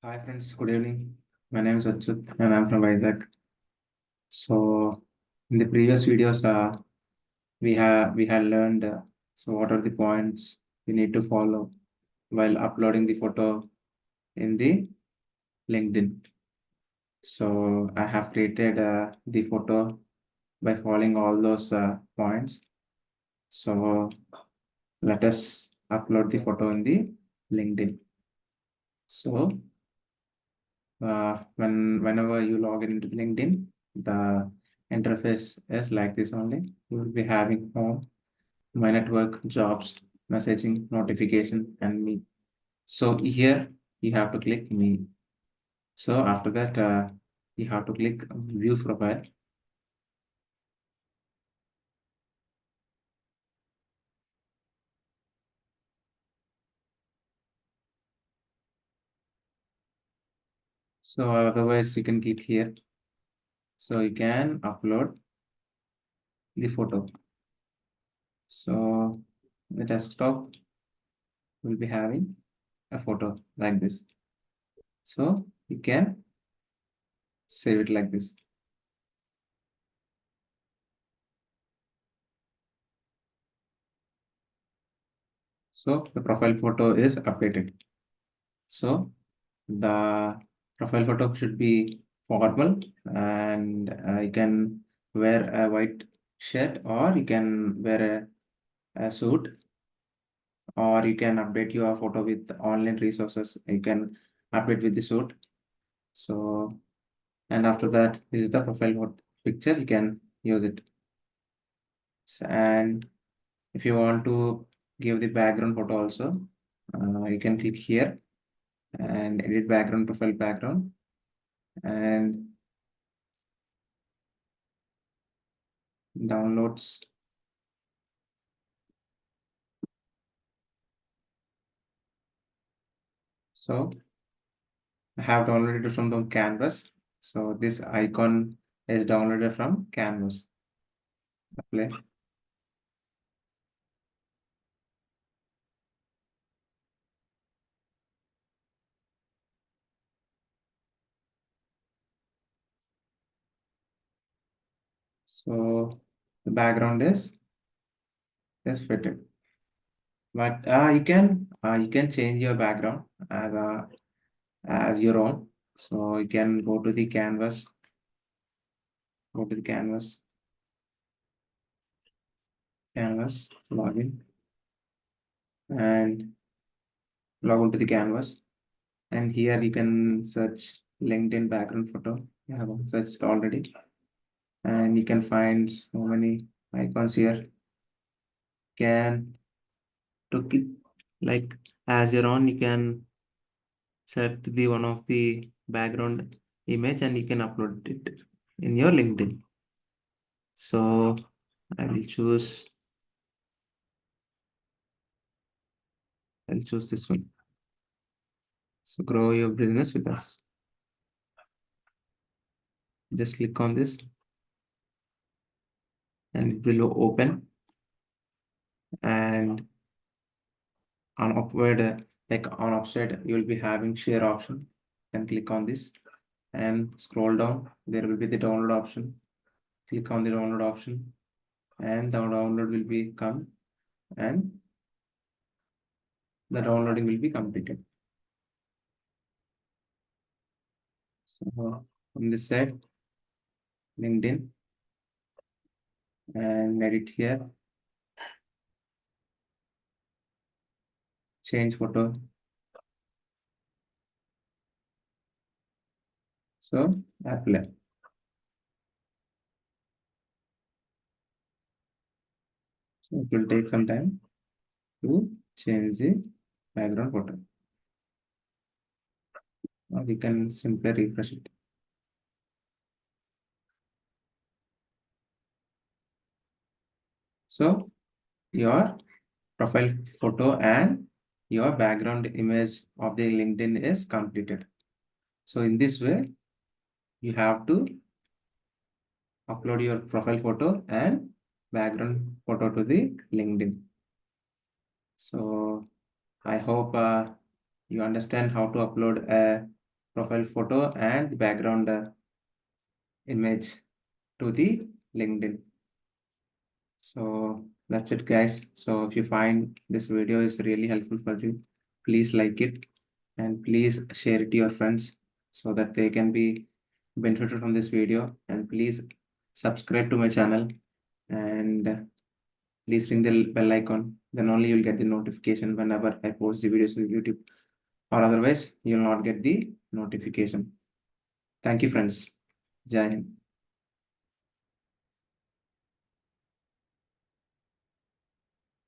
Hi friends, good evening. My name is Achyut and I'm from Isaac. So in the previous videos, we had learned so what are the points we need to follow while uploading the photo in the LinkedIn. So I have created the photo by following all those points. So let us upload the photo in the LinkedIn. So whenever you log into the LinkedIn, the interface is like this only. You will be having home, my network, jobs, messaging, notification, and me. So here you have to click me. So after that, you have to click view profile. So otherwise you can click here. So you can upload the photo. So the desktop will be having a photo like this. So you can save it like this. So the profile photo is updated. So the profile photo should be formal and you can wear a white shirt or you can wear a suit or you can update your photo with online resources. You can update with the suit. So, and after that, this is the profile picture. You can use it. And if you want to give the background photo also, you can click here and edit background, profile background, and downloads. So I have downloaded it from the canvas. So this icon is downloaded from canvas. Apply. So the background is fitted. But you can change your background as your own. So you can go to the canvas, login, and log into the canvas. And here you can search LinkedIn background photo. You have searched already, and you can find so many icons here. Can took it like as your own. You can set the one of the background image and you can upload it in your LinkedIn. So I'll choose this one. So grow your business with us. Just click on this and it will open, and on upward like on upside you will be having share option. Then click on this and scroll down. There will be the download option. Click on the download option and the download will be come, and the downloading will be completed. So on this side, LinkedIn, and edit here, change photo. So apply. So it will take some time to change the background photo. Or we can simply refresh it. So your profile photo and your background image of the LinkedIn is completed. So in this way, you have to upload your profile photo and background photo to the LinkedIn. So I hope you understand how to upload a profile photo and the background image to the LinkedIn. So that's it, guys. So if you find this video is really helpful for you, please like it and please share it to your friends so that they can be benefited from this video. And please subscribe to my channel and please ring the bell icon. Then only you'll get the notification whenever I post the videos on YouTube, or otherwise you'll not get the notification. Thank you, friends. Jai Hind.